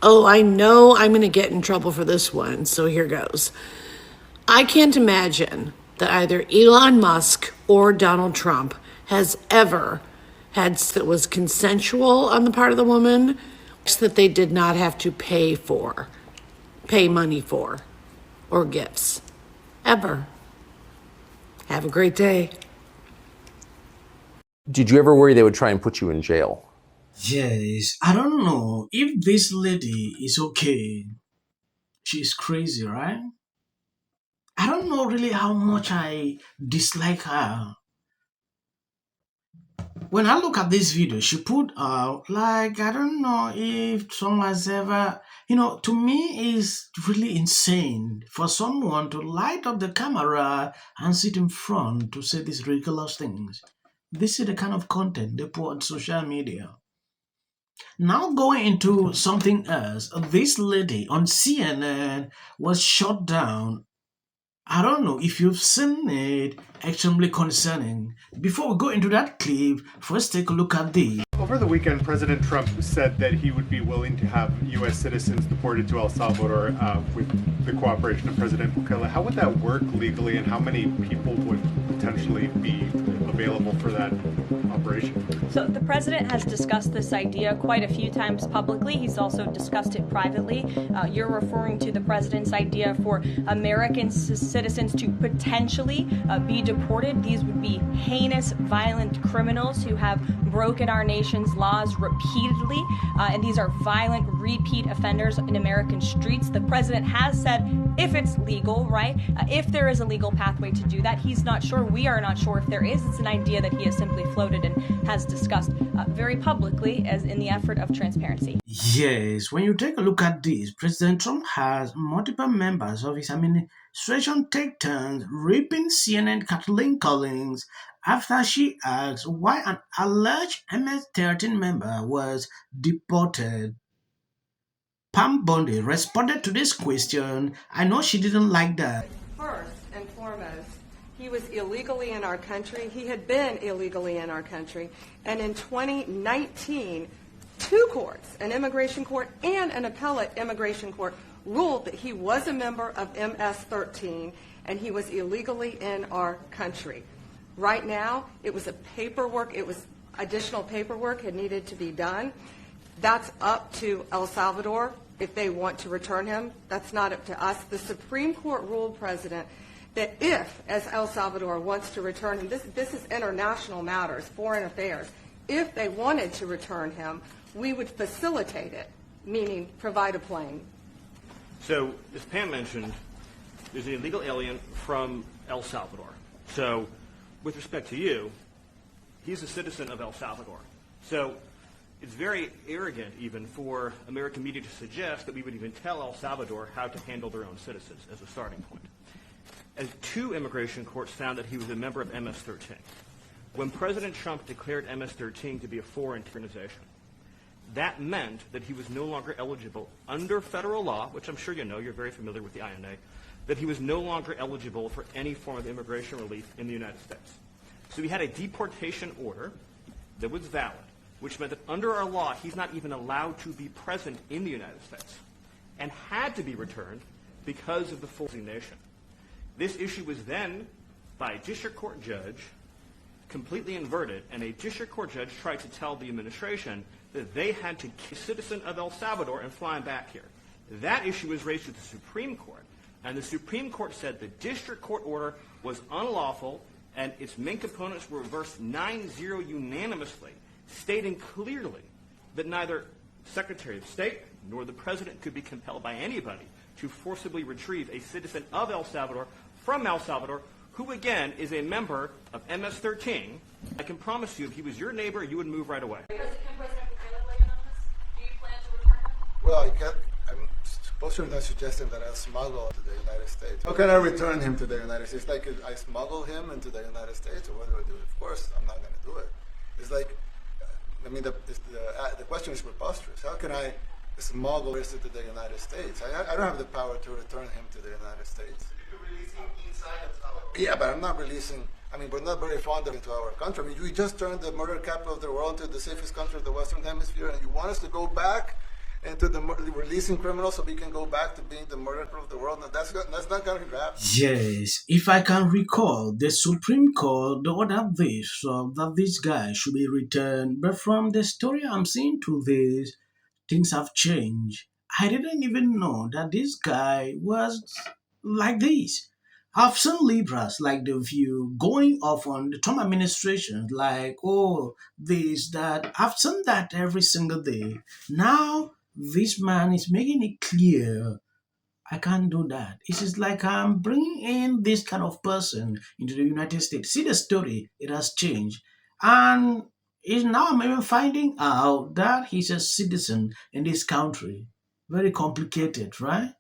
Oh, I know I'm going to get in trouble for this one, so here goes. I can't imagine that either Elon Musk or Donald Trump has ever had that was consensual on the part of the woman, that they did not have to pay money for, or gifts. Ever. Have a great day. Did you ever worry they would try and put you in jail? Yes, I don't know if this lady is okay. She's crazy, right? I don't know really how much I dislike her. When I look at this video she put out, like, I don't know if someone has ever, to me it's really insane for someone to light up the camera and sit in front to say these ridiculous things. This is the kind of content they put on social media. Now going into something else, this lady on CNN was shot down. I don't know if you've seen it, extremely concerning. Before we go into that clip, first take a look at this. Over the weekend, President Trump said that he would be willing to have U.S. citizens deported to El Salvador with the cooperation of President Bukele. How would that work legally, and how many people would potentially be available for that operation? So the president has discussed this idea quite a few times publicly. He's also discussed it privately. You're referring to the president's idea for American citizens to potentially be deported. These would be heinous, violent criminals who have broken our nation's laws repeatedly, and these are violent repeat offenders in American streets. The president has said if it's legal, right, if there is a legal pathway to do that. He's not sure. We are not sure if there is. It's an idea that he has simply floated and has discussed very publicly as in the effort of transparency. Yes, when you take a look at this, President Trump has multiple members of his administration take turns ripping CNN Kaitlan Collins after she asked why an alleged MS-13 member was deported. Pam Bondi responded to this question. I know she didn't like that. First and foremost, he was illegally in our country. He had been illegally in our country. And in 2019, two courts, an immigration court and an appellate immigration court, ruled that he was a member of MS-13 and he was illegally in our country. Right now, it was additional paperwork had needed to be done. That's up to El Salvador if they want to return him. That's not up to us. The Supreme Court ruled, President, that if, as El Salvador wants to return him, this is international matters, foreign affairs, if they wanted to return him, we would facilitate it, meaning provide a plane. So, as Pam mentioned, there's an illegal alien from El Salvador. So, with respect to you, he's a citizen of El Salvador. So, it's very arrogant even for American media to suggest that we would even tell El Salvador how to handle their own citizens as a starting point. As two immigration courts found that he was a member of MS-13. When President Trump declared MS-13 to be a foreign organization, that meant that he was no longer eligible under federal law, which I'm sure you know, you're very familiar with the INA, that he was no longer eligible for any form of immigration relief in the United States. So he had a deportation order that was valid, which meant that under our law, he's not even allowed to be present in the United States and had to be returned because of the full designation. This issue was then, by a district court judge, completely inverted, and a district court judge tried to tell the administration that they had to keep a citizen of El Salvador and fly him back here. That issue was raised to the Supreme Court, and the Supreme Court said the district court order was unlawful, and its main components were reversed 9-0 unanimously, stating clearly that neither Secretary of State nor the President could be compelled by anybody to forcibly retrieve a citizen of El Salvador from El Salvador, who again is a member of MS-13. I can promise you, if he was your neighbor, you would move right away. Can President Bukele weigh in on this? Do you plan to return him? Well, I'm supposed to not suggesting that I'll smuggle to the United States. How can I return him to the United States? Like, I smuggle him into the United States, or what do I do? Of course, I'm not going to do it. It's like, the question is preposterous. How can I smuggle this to the United States? I don't have the power to return him to the United States. You're releasing inside of Salvador. Yeah, but I'm not releasing. We're not very fond of it into our country. We just turned the murder capital of the world into the safest country of the Western Hemisphere, and you want us to go back into releasing criminals so we can go back to being the murderer of the world. No, that's not going to happen. Yes, if I can recall, the Supreme Court ordered this, that this guy should be returned. But from the story I'm seeing to this, things have changed. I didn't even know that this guy was like this. I've seen liberals like The View going off on the Trump administration, like, oh, this, that. I've seen that every single day. Now, this man is making it clear I can't do that. It is like I'm bringing in this kind of person into the United States. See the story, it has changed. And is now I'm even finding out that he's a citizen in this country. Very complicated, right?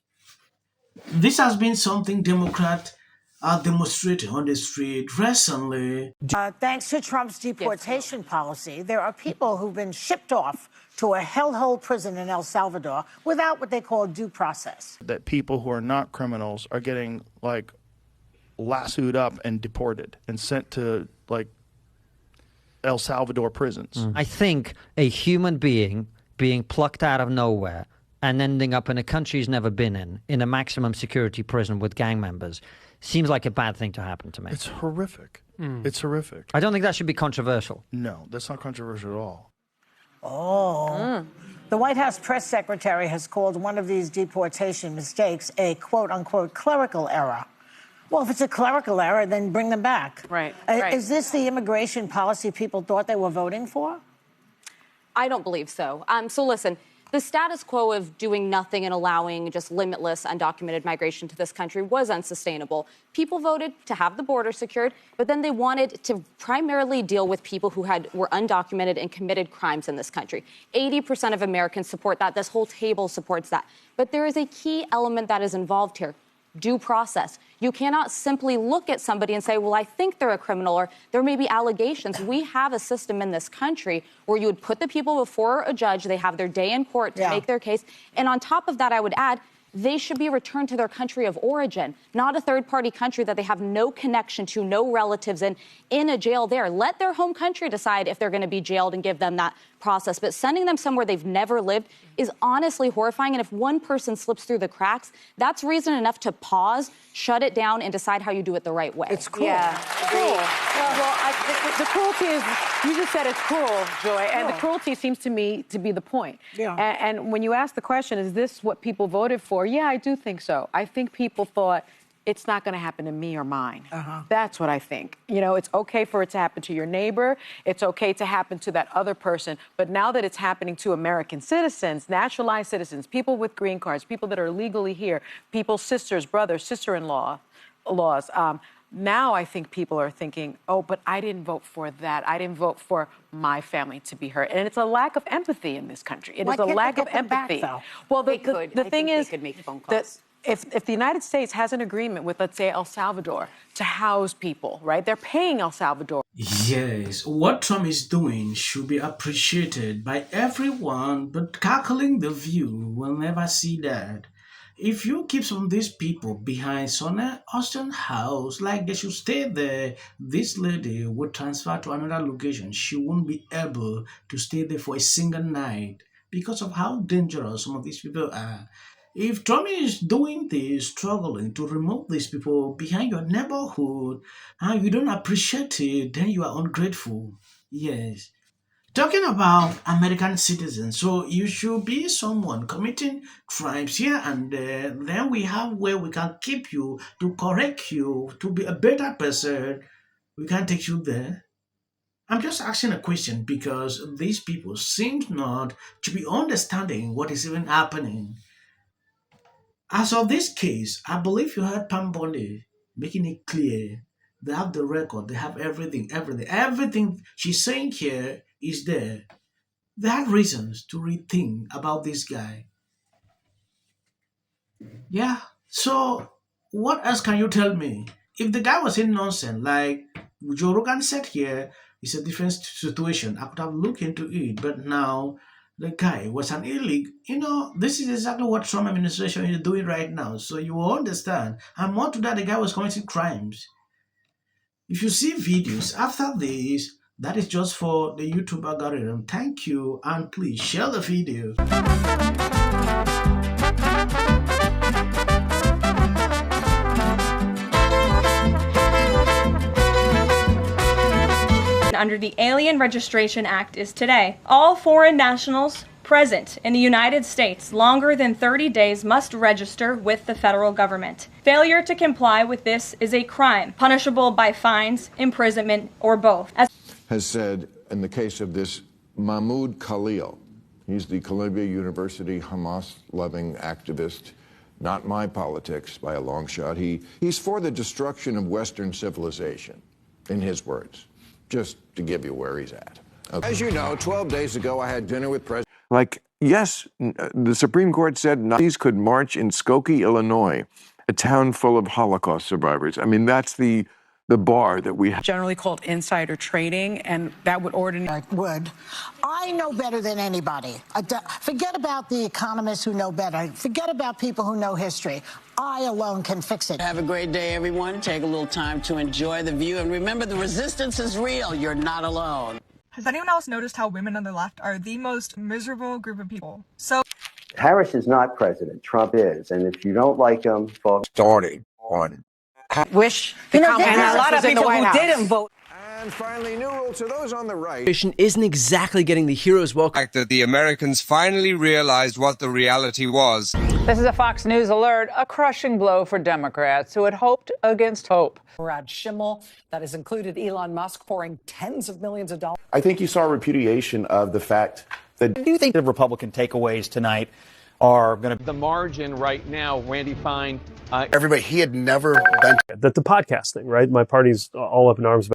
This has been something Democrats are demonstrating on the street recently. Thanks to Trump's deportation policy, there are people who've been shipped off to a hellhole prison in El Salvador without what they call due process. That people who are not criminals are getting, like, lassoed up and deported and sent to, like, El Salvador prisons. I think a human being being plucked out of nowhere and ending up in a country he's never been in a maximum security prison with gang members, seems like a bad thing to happen to me. It's horrific. It's horrific. I don't think that should be controversial. No, that's not controversial at all. Oh. The White House press secretary has called one of these deportation mistakes a quote-unquote clerical error. Well, if it's a clerical error, then bring them back. Right. Is this the immigration policy people thought they were voting for? I don't believe so. So listen, the status quo of doing nothing and allowing just limitless undocumented migration to this country was unsustainable. People voted to have the border secured, but then they wanted to primarily deal with people who were undocumented and committed crimes in this country. 80% of Americans support that. This whole table supports that. But there is a key element that is involved here. Due process. You cannot simply look at somebody and say, well, I think they're a criminal, or there may be allegations. We have a system in this country where you would put the people before a judge, they have their day in court to make their case. And on top of that, I would add, they should be returned to their country of origin, not a third-party country that they have no connection to, no relatives in a jail there. Let their home country decide if they're going to be jailed and give them that process. But sending them somewhere they've never lived is honestly horrifying. And if one person slips through the cracks, that's reason enough to pause, shut it down, and decide how you do it the right way. It's cruel. Yeah, cruel. The cruelty is, you just said it's cruel, Joy, and the cruelty seems to me to be the point. Yeah. And when you ask the question, is this what people voted for? Yeah, I do think so. I think people thought, it's not going to happen to me or mine. That's what I think. You know, it's okay for it to happen to your neighbor. It's okay to happen to that other person. But now that it's happening to American citizens, naturalized citizens, people with green cards, people that are legally here, people's sisters, brothers, sister-in-laws, now I think people are thinking, oh, but I didn't vote for that. I didn't vote for my family to be hurt. And it's a lack of empathy in this country. It is a lack of empathy. Well, the thing is they could make phone that calls. if the United States has an agreement with, let's say, El Salvador to house people, right? They're paying El Salvador. Yes, what Trump is doing should be appreciated by everyone, but cackling The View will never see that. If you keep some of these people behind Sonny Austin's house, like they should stay there, this lady would transfer to another location. She won't be able to stay there for a single night because of how dangerous some of these people are. If Trump is doing this, struggling to remove these people behind your neighborhood, and you don't appreciate it, then you are ungrateful. Yes. Talking about American citizens, so you should be someone committing crimes here and there. Then we have where we can keep you, to correct you, to be a better person. We can take you there. I'm just asking a question because these people seem not to be understanding what is even happening. As of this case, I believe you heard Pam Bondi making it clear. They have the record, they have everything. Everything she's saying here is there. They have reasons to rethink about this guy. Yeah, so what else can you tell me? If the guy was in nonsense, like Joe Rogan said here, it's a different situation. I could have looked into it, but now the guy was an illegal. You know, this is exactly what Trump administration is doing right now. So you will understand. And more to that, the guy was committing crimes. If you see videos after this, That is just for the YouTube algorithm. Thank you, and please share the video. Under the Alien Registration Act is today. All foreign nationals present in the United States longer than 30 days must register with the federal government. Failure to comply with this is a crime, punishable by fines, imprisonment, or both. Has said in the case of this Mahmoud Khalil, he's the Columbia University Hamas-loving activist, not my politics by a long shot. He's for the destruction of Western civilization, in his words, just to give you where he's at. Okay. As you know, 12 days ago, I had dinner with President. Like, yes, the Supreme Court said Nazis could march in Skokie, Illinois, a town full of Holocaust survivors. I mean, that's the bar that we have. Generally called insider trading, and that would ordinarily... I know better than anybody. Forget about the economists who know better. Forget about people who know history. I alone can fix it. Have a great day, everyone. Take a little time to enjoy the view. And remember, the resistance is real. You're not alone. Has anyone else noticed how women on the left are the most miserable group of people? So Harris is not president. Trump is. And if you don't like him, folks... Starting on... Wish the and a lot of people who didn't vote. And finally, new rule to those on the right. Isn't exactly getting the hero's welcome. That the Americans finally realized what the reality was. This is a Fox News alert, a crushing blow for Democrats who had hoped against hope. Brad Schimmel, that has included Elon Musk pouring tens of millions of dollars. I think you saw a repudiation of the fact that... Do you think the Republican takeaways tonight are going to... The margin right now, Randy Fine... Everybody, he had never been... The podcast thing, right? My party's all up in arms about